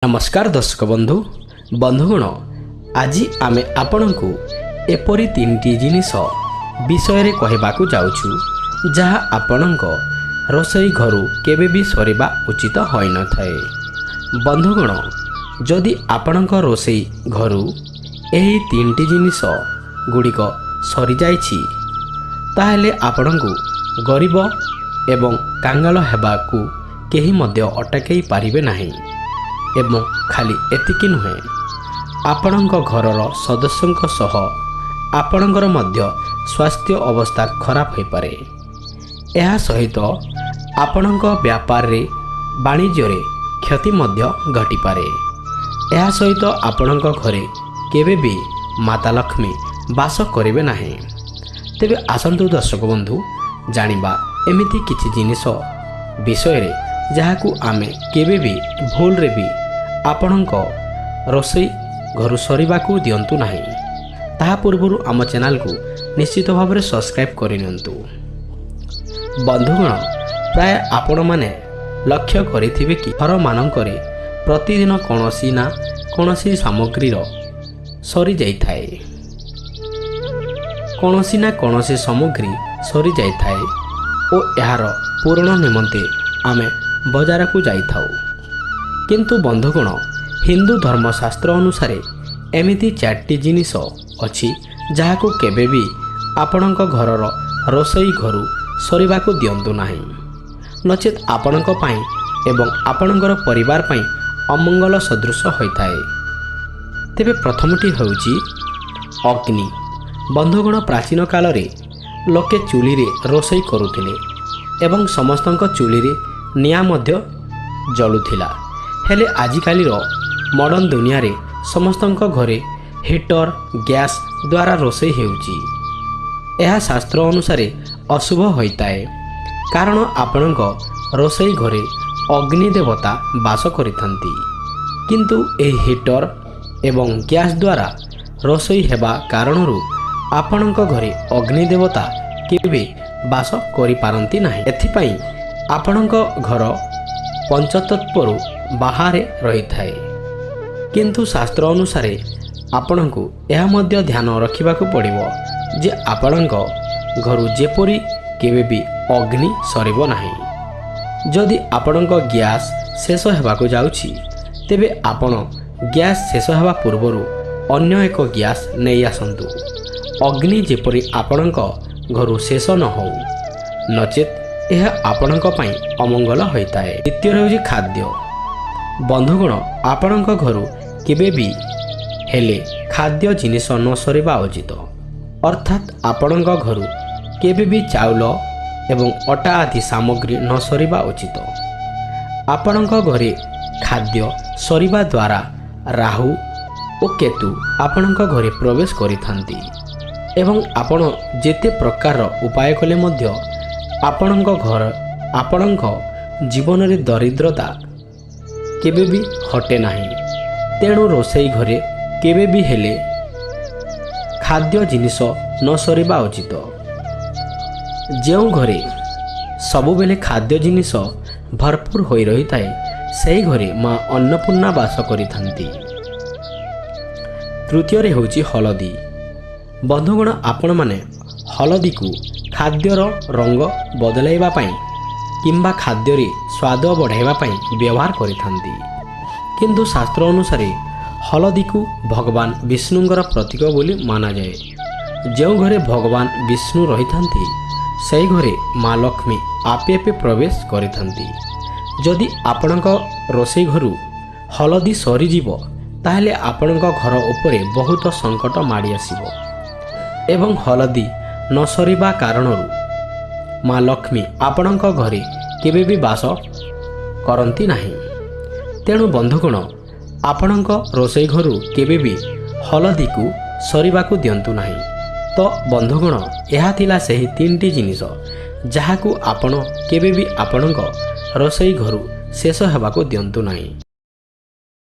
नमस्कार दर्शक बंधुगण आज आमे आपणको एपरी तीनटी जिनिस विषय कहवाकू जाउछु जहा आपणको रोसई घरु केबे भी सरीबा उचित होई न थाए। बंधुगण जदि आपणको रोसई घरु एही तीनटी जिनिस गुड़िक सरी जाइछि ताहेले आपणको गरीब एवं कांगाल हेबाकू केही मध्य अटकाई पारिबे नाही। एवं खाली एतिकी नुहे आपणक घरर सदस्यों सह आपणकर मध्य स्वास्थ्य अवस्था खराब हो पारे। यह सहित आपणक व्यापार रे वाणिज्य रे क्षति मध्य घटी पारे। यह सहित आपणक घरे केबे भी माता लक्ष्मी वास करिवे नाही। तेबे आसंतु दर्शक बंधु जानिबा एमिति किछि जिनिस विषय रे जहाकू आमे केबे भी भूल रे भी आपणक रोसई घरु सरीबाकू दियंतु नाही। ताहा पूर्वरु आम चैनल को निश्चित भाव में सब्सक्राइब करनियंतु। बंधुगण प्राय आपण माने लक्ष्य करिथिबे कि घर मानकरे प्रतिदिन कोनोसी ना कोनोसी सामग्री सरी जाई थाए। कोनोसी ना कोनोसी सामग्री सरी जाई थाए ओ एहार पूर्ण निमंते आमे बाजार को जाई थाउ। किंतु बंधुगण हिंदू धर्मशास्त्र अनुसार एमिति 4टी जिनिस अछि जहाकू केबे भी आपणक घरर रोसई घरु सरीबाकू दियंतु नाही, नचेत आपणक पाई एवं आपणकर परिवार पाई अमंगल सदृश होइथाए। तेबे प्रथमटी होउची अग्नि। बंधुगण प्राचीन काल रे लोके चूली रे रोसई करुथिले एवं समस्तक चूली रे निया मध्य जलुथिला। हेले आजिकाली मॉडर्न दुनिया रे समस्तक घरे हीटर गैस द्वारा रोसई हेउची। यह शास्त्र अनुसार अशुभ होइताए कारण आपणक रोसई घरे अग्नि देवता वास करिथांती। किंतु ए हीटर एवं गैस द्वारा रोसई हेबा कारणरू आपणक घरे अग्नि देवता केबे वास करि पारंती नाही। एथिपाई आपणक घर पंचतत्वरु बाहरे रही थाए। किंतु शास्त्र अनुसार आपणको यह मध्य ध्यान रखिबाकू पड़िबो जे आपणक घरु जेपरी केबे भी अग्नि सरीबो नाही। जदि आपणक गैस शेष हेबाकू जाउछि तेबे आपण गैस शेष हेबा पूर्वरु अन्य एक गैस नै आसंतु। अग्नि जेपरी आपणक घरु शेष न हो, नचेत यह आपणक पाई अमंगल होइताए। द्वितीय होउछि खाद्य। बंधुगण आपणक घरु केबे भी हेले खाद्य जिनिस न सरीबा उचित, अर्थात आपणक घरु केबे भी चाउल एवं अटा आदि सामग्री न सरीबा उचित। आपणक घरे खाद्य सरीबा द्वारा राहु और केतु आपणक घरे प्रवेश करिथांती एवं आपण जेते प्रकार उपाय कले मध्य आपणक घर आपणक जीवन रे दरिद्रता केबे भी हटे नाही। तेणु रोसई घरे केबे भी हेले खाद्य जिनिस न सरीबा उचित। जो घरे सबु बेले खाद्य जिनिस भरपूर होई रही थाए सेही घरे मां अन्नपूर्णा वास करिथांती। तृतीय रे होउची हलदी। बंधुगण आपण माने हलदी को खाद्यर रंग बदलाइबा पाई किंबा खाद्य रे स्वाद बढ़ाइबा पाई व्यवहार करिथांती। किंतु शास्त्र अनुसार हलदी को भगवान विष्णुंकर प्रतीक बोली माना जाए। जो घरे भगवान विष्णु रहिथांती सेही घरे मां लक्ष्मी आपे आपे प्रवेश करिथांती। जदि आपणक रोसई घरु हलदी सरी जीवो ताहेले आपणक घर उपरे बहुत संकट माड़ी आसीबो एवं हलदी न सरीबा कारणरू मां लक्ष्मी आपणक घरे केबे भी वास करंती नाही। तेणु बंधुगण आपणक रोसई घरु केबे भी हलदी को सरीबाकू दियंतु नाही। तो बंधुगण यह थिला सेही 3टी जिनिस जहाकू आपण केबे भी आपणक रोसई घरु शेष हेबाकू दियंतु नाही।